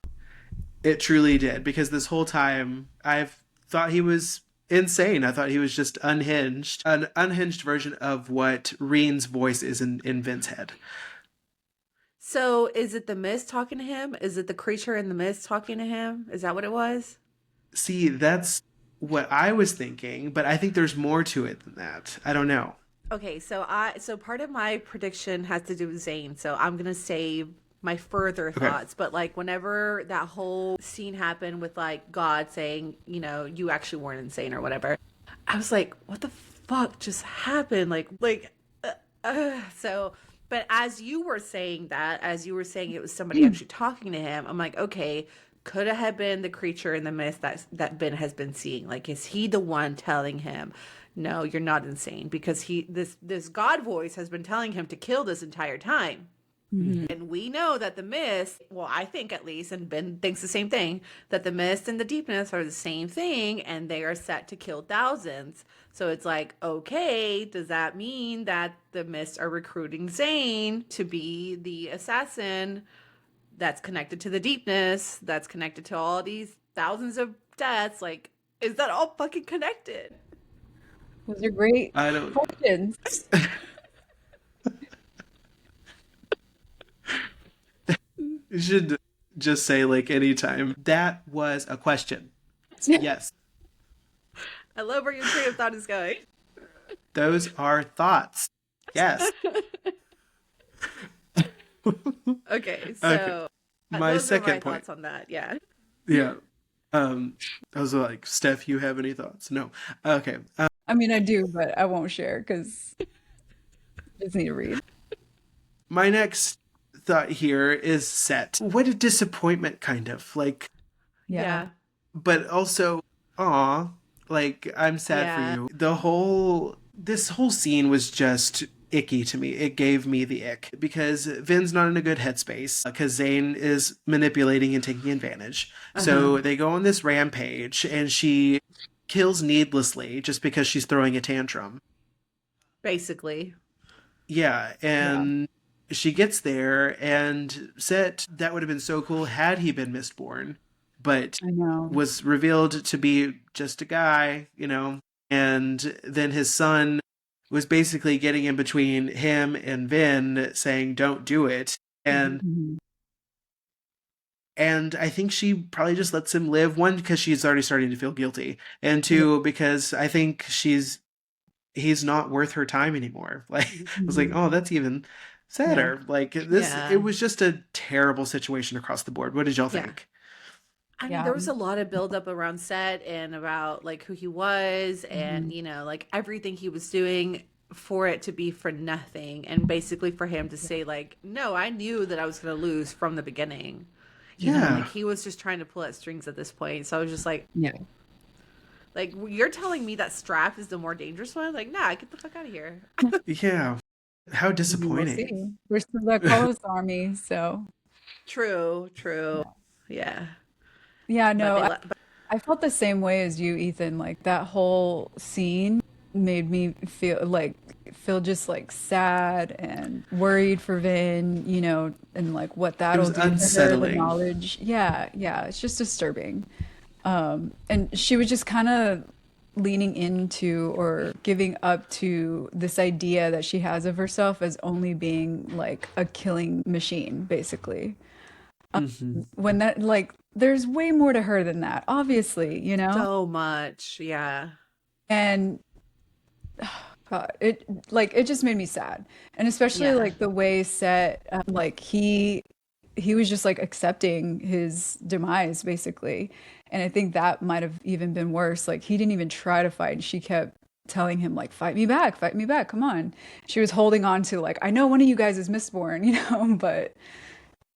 It truly did, because this whole time I've thought he was insane. I thought he was just unhinged, an unhinged version of what Reen's voice is in Vin's head. So is it the mist talking to him? Is it the creature in the mist talking to him? Is that what it was? See, that's what I was thinking, but I think there's more to it than that. I don't know. Okay, so part of my prediction has to do with Zane. So I'm gonna save my further thoughts. But like whenever that whole scene happened with like God saying, you know, you actually weren't insane or whatever, I was like, what the fuck just happened? So. But as you were saying it was somebody actually talking to him, I'm like, okay, could it have been the creature in the mist that Ben has been seeing? Like, is he the one telling him, no, you're not insane? Because this God voice has been telling him to kill this entire time. Mm-hmm. And we know that the mist, well, I think at least, and Ben thinks the same thing, that the mist and the deepness are the same thing, and they are set to kill thousands. So it's like, okay, does that mean that the mist are recruiting Zane to be the assassin that's connected to the deepness, that's connected to all these thousands of deaths? Like, is that all fucking connected? Those are great questions. You should just say, like, anytime. That was a question. Yes. I love where your train of thought is going. Those are thoughts. Yes. Okay, so my those second are my point thoughts on that. Yeah. Yeah. I was like, Steph, you have any thoughts? No. Okay. I mean, I do, but I won't share because I just need to read. My next thought here is Set. What a disappointment, kind of. Like, Yeah. but also, aw, like, I'm sad for you. This whole scene was just icky to me. It gave me the ick because Vin's not in a good headspace because Zane is manipulating and taking advantage. So they go on this rampage and she kills needlessly just because she's throwing a tantrum. Basically. Yeah, and she gets there and Set, that would have been so cool had he been Mistborn, but was revealed to be just a guy, you know, and then his son was basically getting in between him and Vin saying, don't do it. And and I think she probably just lets him live. One, because she's already starting to feel guilty. And two, because I think he's not worth her time anymore. Like, I was like, oh, that's even sadder. Like this, it was just a terrible situation across the board. What did y'all think? I mean, there was a lot of buildup around Set and about like who he was and, you know, like everything he was doing for it to be for nothing. And basically for him to say like, no, I knew that I was going to lose from the beginning. You know, like he was just trying to pull at strings at this point. So I was just like, like you're telling me that Strap is the more dangerous one? Like, nah, get the fuck out of here. Yeah. How disappointing. We're still the Carlos army, so. True. Yeah. Yeah, no, I felt the same way as you, Ethan. Like that whole scene made me feel just like sad and worried for Vin, you know, and like what that'll do to her, the knowledge. Yeah, it's just disturbing. And she was just kind of leaning into or giving up to this idea that she has of herself as only being like a killing machine, basically. When that, like, there's way more to her than that, obviously, you know? So much, yeah. And God, it just made me sad. And especially like the way Set, like he was just like accepting his demise, basically. And I think that might have even been worse. Like he didn't even try to fight. She kept telling him like, fight me back, come on. She was holding on to like, I know one of you guys is Mistborn, you know, but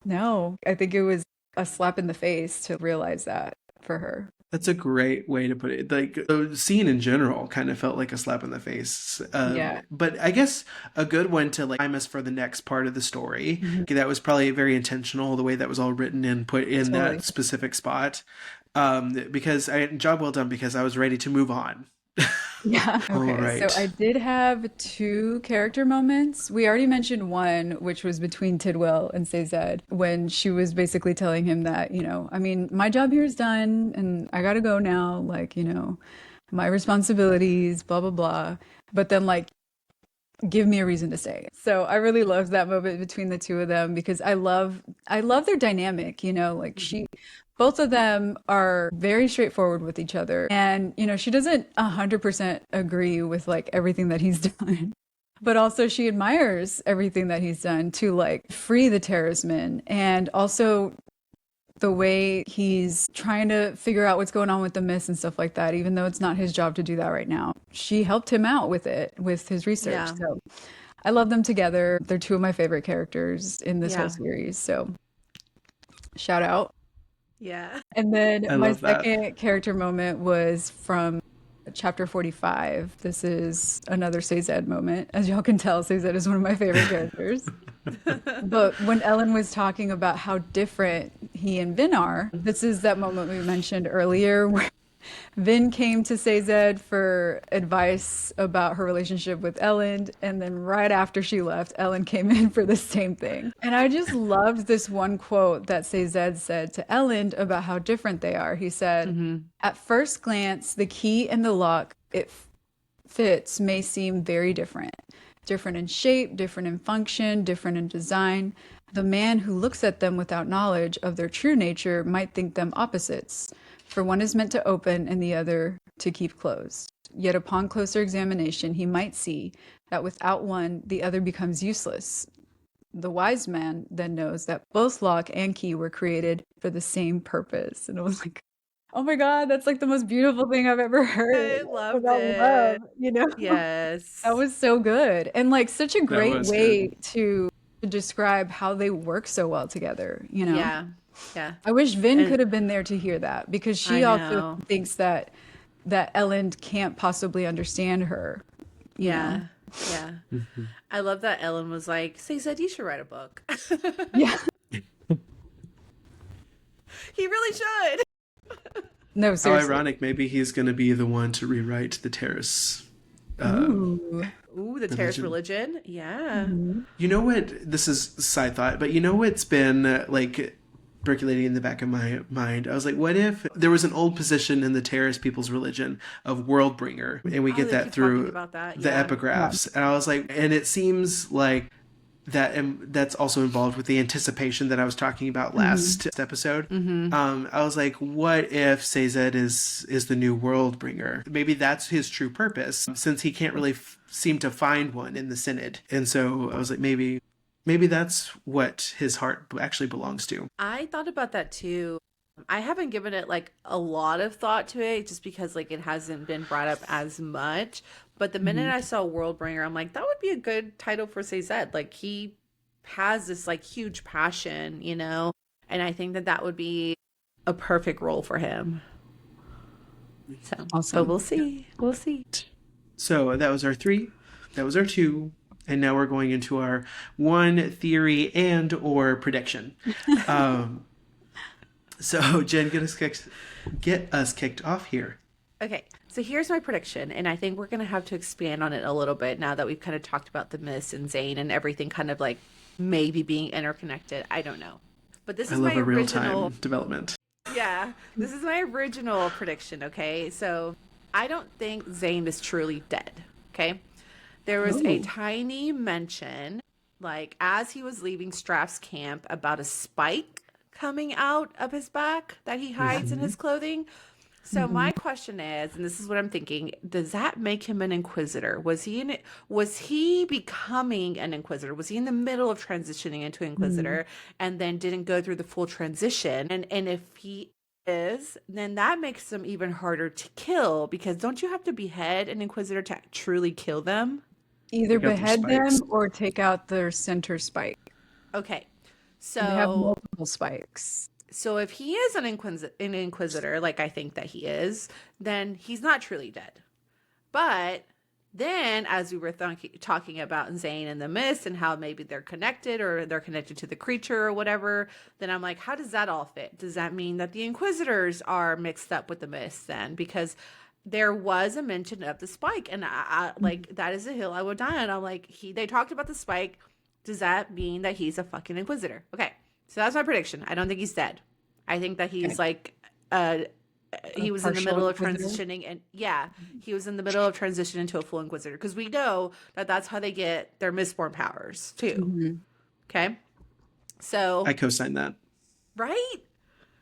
no, I think it was a slap in the face to realize that for her. That's a great way to put it. Like the scene in general kind of felt like a slap in the face. Yeah. But I guess a good one to like time us for the next part of the story. Mhm. That was probably very intentional, the way that was all written and put in Totally. that specific spot. Because job well done because I was ready to move on. Yeah. All Okay. right. So I did have two character moments. We already mentioned one, which was between Tidwell and Sazed, when she was basically telling him that, I mean, my job here is done and I gotta go now. Like, my responsibilities, blah, blah, blah. But then, like, give me a reason to stay. So I really loved that moment between the two of them because I love their dynamic, like both of them are very straightforward with each other. And, she doesn't 100% agree with like everything that he's done. But also she admires everything that he's done to like free the terrorism and also the way he's trying to figure out what's going on with the mist and stuff like that, even though it's not his job to do that right now. She helped him out with it, with his research. Yeah. So I love them together. They're two of my favorite characters in this Yeah. whole series. So shout out. Yeah. And then I my love that. second character moment was from chapter 45. This is another Sazed moment. As y'all can tell, Sazed is one of my favorite characters. But when Ellen was talking about how different he and Vin are, this is that moment we mentioned earlier where Vin came to Sazed for advice about her relationship with Elend, and then right after she left, Ellen came in for the same thing. And I just loved this one quote that Sazed said to Elend about how different they are. He said, "At first glance, the key and the lock it fits may seem very different. Different in shape, different in function, different in design. The man who looks at them without knowledge of their true nature might think them opposites. For one is meant to open and the other to keep closed. Yet upon closer examination, he might see that without one, the other becomes useless. The wise man then knows that both lock and key were created for the same purpose." And it was like, oh my God, that's like the most beautiful thing I've ever heard I loved about it. love. Yes. That was so good. And like such a great was way to describe how they work so well together. Yeah. Yeah. I wish Vin And- could have been there to hear that because she I also know. thinks that Elend can't possibly understand her. you Yeah. know? Yeah. I love that Ellen was like, Sazed, you should write a book. Yeah. He really should. No, How seriously. ironic. Maybe he's going to be the one to rewrite the terrace. Ooh. Ooh, the terrorist religion. Yeah. You know what? This is a side thought, but you know what's been like percolating in the back of my mind? I was like, what if there was an old position in the terrorist people's religion of world bringer, and we Oh, get they that keep through talking about that. the Yeah. epigraphs? And I was like, and it seems like that that's also involved with the anticipation that I was talking about last episode. I was like, what if Sazed is the new world bringer? Maybe that's his true purpose, since he can't really seem to find one in the Synod. And so I was like, maybe that's what his heart actually belongs to. I thought about that too. I haven't given it like a lot of thought to it just because like it hasn't been brought up as much. But the minute I saw Worldbringer, I'm like, that would be a good title for Sazed. Like he has this like huge passion, and I think that would be a perfect role for him. So, Awesome. but we'll see. We'll see. So that was our 3. That was our 2. And now we're going into our 1 theory and or prediction. So Jen, get us kicked off here. Okay, so here's my prediction, and I think we're going to have to expand on it a little bit now that we've kind of talked about the Mist and Zane and everything kind of like maybe being interconnected. I don't know. But this I is love my a real original. time development. Yeah, this is my original prediction, okay? So I don't think Zane is truly dead, okay? There was a Ooh. tiny mention, like as he was leaving Straff's camp, about a spike coming out of his back that he hides in his clothing. So my question is, and this is what I'm thinking, does that make him an inquisitor? Was he becoming an inquisitor? Was he in the middle of transitioning into inquisitor and then didn't go through the full transition? And if he is, then that makes them even harder to kill, because don't you have to behead an inquisitor to truly kill them? Either Take out their behead them spikes. or take out their center spike. Okay. And they have So multiple spikes. So if he is an inquisitor, like I think that he is, then he's not truly dead. But then, as we were talking about Zane and the mist and how maybe they're connected or they're connected to the creature or whatever, then I'm like, how does that all fit? Does that mean that the inquisitors are mixed up with the mist then? Because there was a mention of the spike, and I like, that is a hill I would die on. I'm like, they talked about the spike. Does that mean that he's a fucking inquisitor? Okay, so that's my prediction. I don't think he's dead. I think that he's like he was in the middle of transitioning, and he was in the middle of transitioning to a full inquisitor, because we know that that's how they get their mistborn powers too. Okay, so I co-sign that. Right?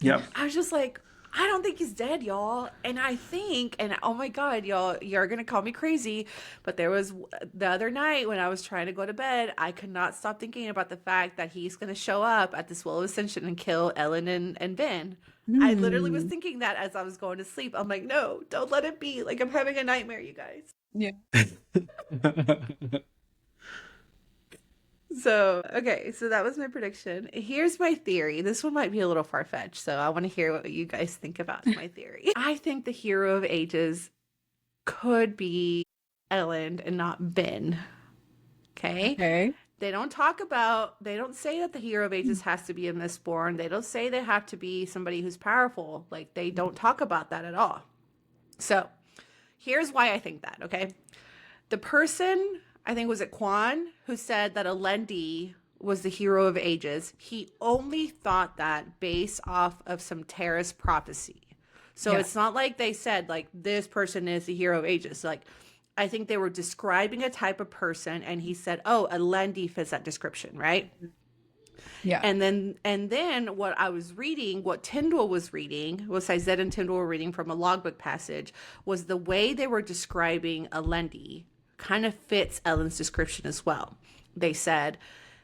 Yep. I was just like, I don't think he's dead, y'all. And I think, and oh my God, y'all, you're going to call me crazy, but there was the other night when I was trying to go to bed, I could not stop thinking about the fact that he's going to show up at this Well of Ascension and kill Elend and Ben. I literally was thinking that as I was going to sleep. I'm like, no, don't let it be. Like, I'm having a nightmare, you guys. Yeah. So, okay, so that was my prediction. Here's my theory. This one might be a little far-fetched, so I want to hear what you guys think about my theory. I think the hero of ages could be Elend and not Ben. Okay? They don't say that the hero of ages has to be a mistborn. They don't say they have to be somebody who's powerful. Like, they don't talk about that at all. So, here's why I think that, okay? The person, I think, was it Quan, who said that Elendi was the hero of ages. He only thought that based off of some Terrace prophecy. So it's not like they said, like, this person is the hero of ages. Like, I think they were describing a type of person, and he said, oh, Elendi fits that description, right? Yeah. And then what I was reading, what Tyndall was reading, what Saized and Tyndall were reading from a logbook passage, was the way they were describing Elendi kind of fits Elend's description as well. They said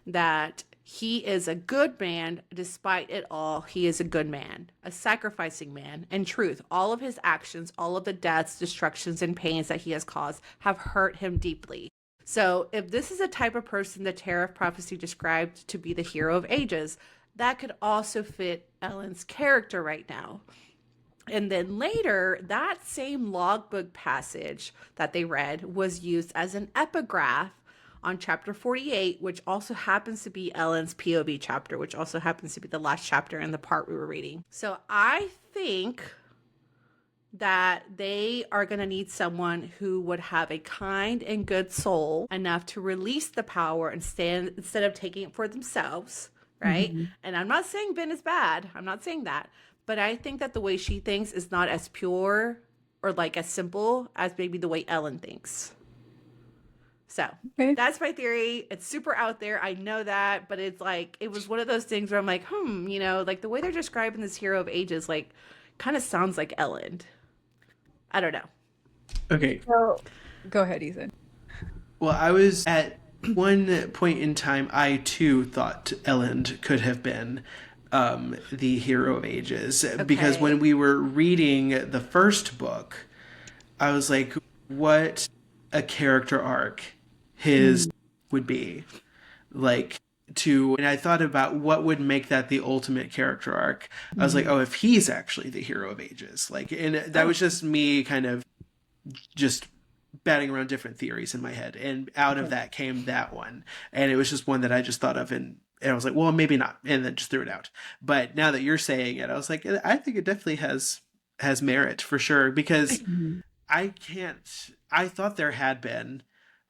that he is a good man. Despite it all, he is a good man, a sacrificing man. In truth, all of his actions, all of the deaths, destructions, and pains that he has caused have hurt him deeply. So if this is a type of person the Tarot of Prophecy described to be the hero of ages, that could also fit Elend's character right now. And then later, that same logbook passage that they read was used as an epigraph on chapter 48, which also happens to be Elend's POV chapter, which also happens to be the last chapter in the part we were reading. So I think that they are going to need someone who would have a kind and good soul enough to release the power instead of taking it for themselves, right? And I'm not saying Ben is bad. I'm not saying that. But I think that the way she thinks is not as pure or like as simple as maybe the way Elend thinks. So that's my theory. It's super out there. I know that, but it's like, it was one of those things where I'm like, you know, like the way they're describing this hero of ages, like kind of sounds like Elend. I don't know. Okay. So, go ahead, Ethan. Well, I was at one point in time, I too thought Elend could have been the hero of ages, because when we were reading the first book, I was like, what a character arc his would be like and I thought about what would make that the ultimate character arc. I was like, oh, if he's actually the hero of ages, like, and that was just me kind of just batting around different theories in my head, and out of that came that one, and it was just one that I just thought of, and I was like, well, maybe not, and then just threw it out. But now that you're saying it, I was like, I think it definitely has merit for sure, because I thought there had been,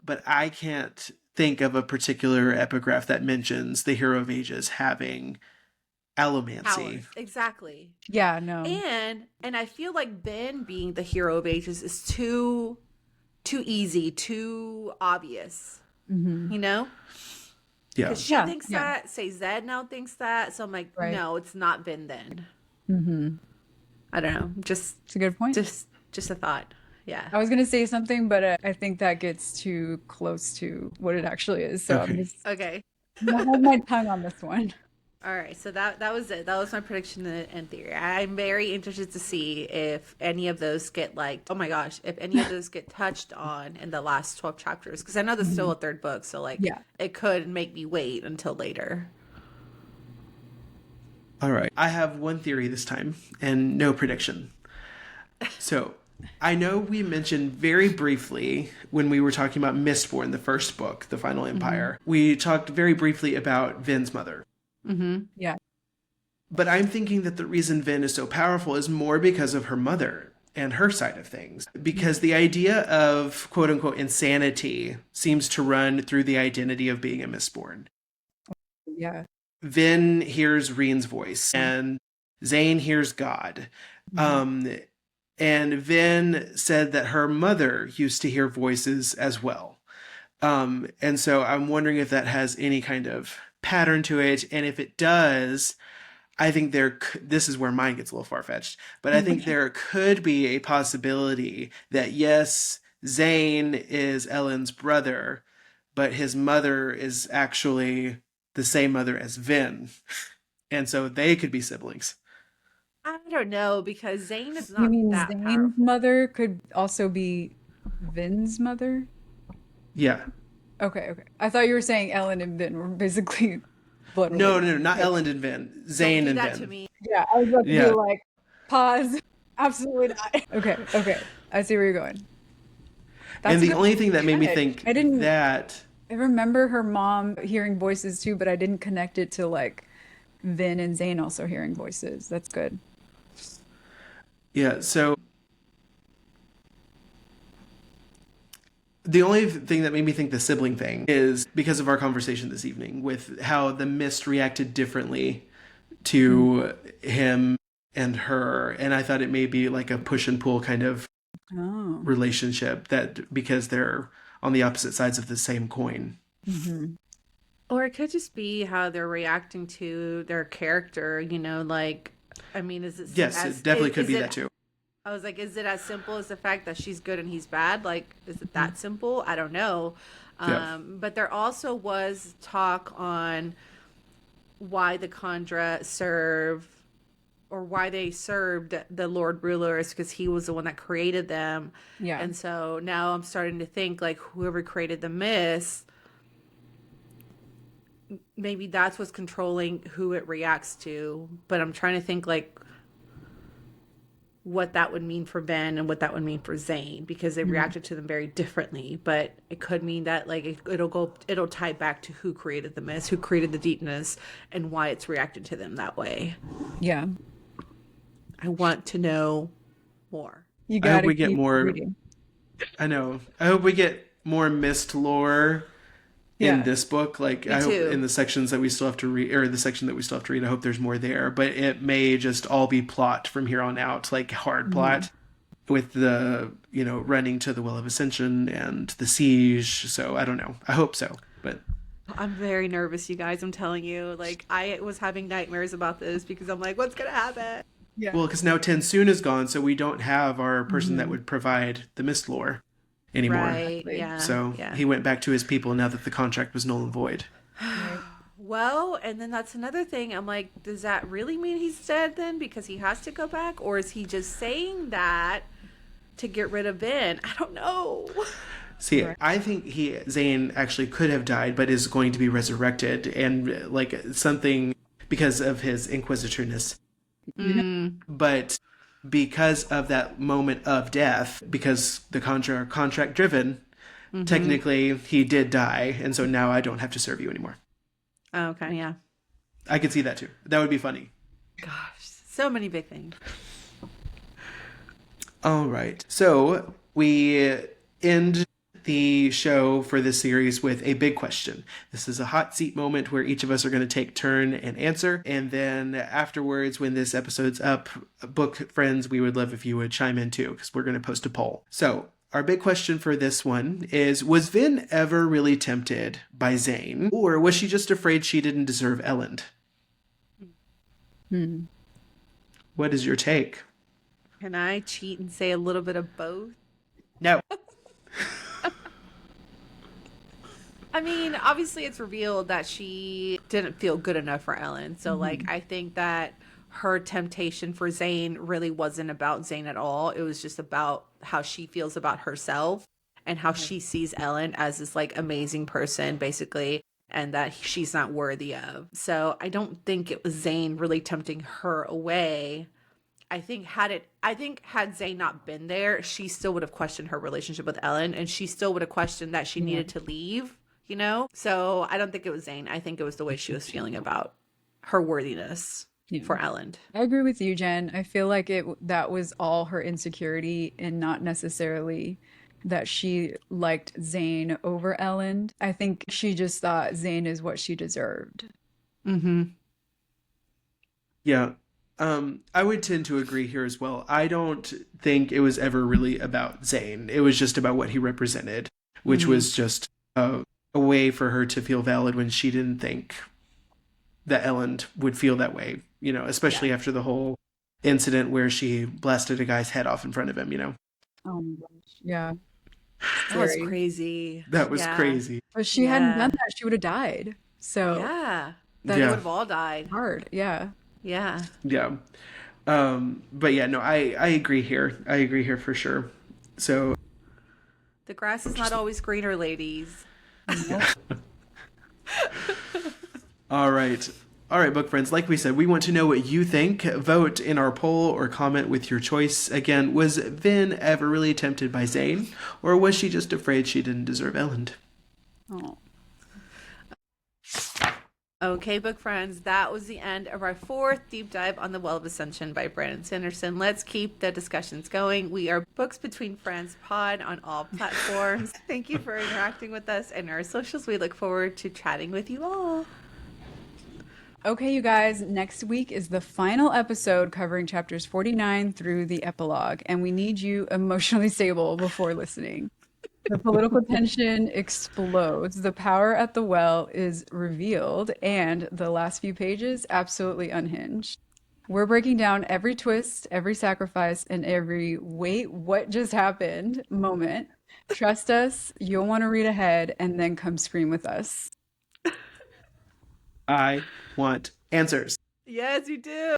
but I can't think of a particular epigraph that mentions the hero of ages having allomancy. Powers. Exactly. Yeah, no. And I feel like Ben being the hero of ages is too easy, too obvious. You know? Yeah. Because she thinks that, say Zed now thinks that. So I'm like, no, it's not Ben then. I don't know. Just it's a good point. Just a thought. Yeah. I was going to say something, but I think that gets too close to what it actually is. So I'm just Okay. I'm gonna hold my tongue on this one. All right. So that was it. That was my prediction and theory. I'm very interested to see if any of those get if any of those get touched on in the last 12 chapters. Because I know there's still a third book. So it could make me wait until later. All right. I have one theory this time and no prediction. So I know we mentioned very briefly when we were talking about Mistborn, the first book, The Final Empire, we talked very briefly about Vin's mother. Yeah. But I'm thinking that the reason Vin is so powerful is more because of her mother and her side of things. Because the idea of quote unquote insanity seems to run through the identity of being a Mistborn. Yeah. Vin hears Reen's voice and Zane hears God. And Vin said that her mother used to hear voices as well. And so I'm wondering if that has any kind of pattern to it. And if it does, I think this is where mine gets a little far-fetched, but I think there could be a possibility that yes, Zane is Elend's brother, but his mother is actually the same mother as Vin. And so they could be siblings. I don't know, because Zane is You not mean that Zane's powerful. mother could also be Vin's mother? Yeah. Okay. I thought you were saying Ellen and Vin were basically blood No, related. not Elend and Vin. Zane Don't do and that Vin. to me. Yeah, I was about to Yeah. be like, pause. Absolutely not. Okay. I see where you're going. And the good. only thing that made me Okay. think I didn't- that... I remember her mom hearing voices too, but I didn't connect it to like Vin and Zane also hearing voices. That's good. Yeah, so the only thing that made me think the sibling thing is because of our conversation this evening with how the mist reacted differently to him and her. And I thought it may be like a push and pull kind of Oh. relationship that because they're on the opposite sides of the same coin. Or it could just be how they're reacting to their character, like, I mean, is it... Yes, it definitely could be that too. I was like, is it as simple as the fact that she's good and he's bad? Like, is it that simple? I don't know. Yeah. But there also was talk on why the Khandra serve, or why they served the Lord Rulers, because he was the one that created them. Yeah. And so now I'm starting to think, like, whoever created the mist, maybe that's what's controlling who it reacts to. But I'm trying to think, like, what that would mean for Ben and what that would mean for Zane, because they reacted to them very differently. But it could mean that, like, it'll tie back to who created the mist, who created the deepness, and why it's reacted to them that way. Yeah. I want to know more. You I hope gotta we get keep more. reading. I know. I hope we get more mist lore in Yeah. this book. Like, Me I hope too. in the sections that we still have to read, or the section that we still have to read, I hope there's more there. But it may just all be plot from here on out, like hard plot with the, running to the Well of Ascension and the siege. So I don't know. I hope so. But I'm very nervous, you guys. I'm telling you. Like, I was having nightmares about this because I'm like, what's going to happen? Yeah. well, because now Tensoon is gone, so we don't have our person that would provide the mist lore anymore. Right. Exactly. Yeah. So yeah. he went back to his people now that the contract was null and void. Well, and then that's another thing. I'm like, does that really mean he's dead then because he has to go back? Or is he just saying that to get rid of Ben? I don't know. See, I think Zane actually could have died, but is going to be resurrected, and like something because of his inquisitorness. But because of that moment of death, because the contract driven, technically he did die, and so now I don't have to serve you anymore. Oh, okay. Yeah. I could see that too. That would be funny. Gosh, so many big things. All right. So we end the show for this series with a big question. This is a hot seat moment where each of us are going to take turn and answer. And then afterwards, when this episode's up, book friends, we would love if you would chime in too, because we're going to post a poll. So our big question for this one is, was Vin ever really tempted by Zane? Or was she just afraid she didn't deserve Elend? What is your take? Can I cheat and say a little bit of both? No. I mean, obviously it's revealed that she didn't feel good enough for Ellen. So, like, I think that her temptation for Zane really wasn't about Zane at all. It was just about how she feels about herself and how she sees Ellen as this, like, amazing person, basically. and that she's not worthy of. So I don't think it was Zayn really tempting her away. I think had Zayn not been there, she still would have questioned her relationship with Elend, and she still would have questioned that she needed to leave, you know? So I don't think it was Zayn. I think it was the way she was feeling about her worthiness for Elend. I agree with you, Jen. I feel like that was all her insecurity and not necessarily that she liked Zayn over Elend. I think she just thought Zayn is what she deserved. Mm-hmm. Yeah. I would tend to agree here as well. I don't think it was ever really about Zayn. It was just about what he represented, which was just a way for her to feel valid when she didn't think that Elend would feel that way, you know, especially after the whole incident where she blasted a guy's head off in front of him, you know. Oh my gosh. Yeah. That was Scary. crazy. That was crazy. But she hadn't done that, she would have died. So they would have all died. hard. Yeah. Yeah. Yeah. But yeah, no, I agree here. I agree here for sure. So The grass is not always greener, ladies. All right, book friends. Like we said, we want to know what you think. Vote in our poll or comment with your choice. Again, was Vin ever really tempted by Zayn, or was she just afraid she didn't deserve Elend? Oh. Okay, book friends, that was the end of our 4th deep dive on The Well of Ascension by Brandon Sanderson. Let's keep the discussions going. We are Books Between Friends pod on all platforms. Thank you for interacting with us and our socials. We look forward to chatting with you all. Okay, you guys, next week is the final episode covering chapters 49 through the epilogue, and we need you emotionally stable before listening. The political tension explodes, the power at the well is revealed, and the last few pages absolutely unhinged. We're breaking down every twist, every sacrifice, and every wait, what just happened moment. Trust us, you'll want to read ahead and then come scream with us. I want answers. Yes, you do.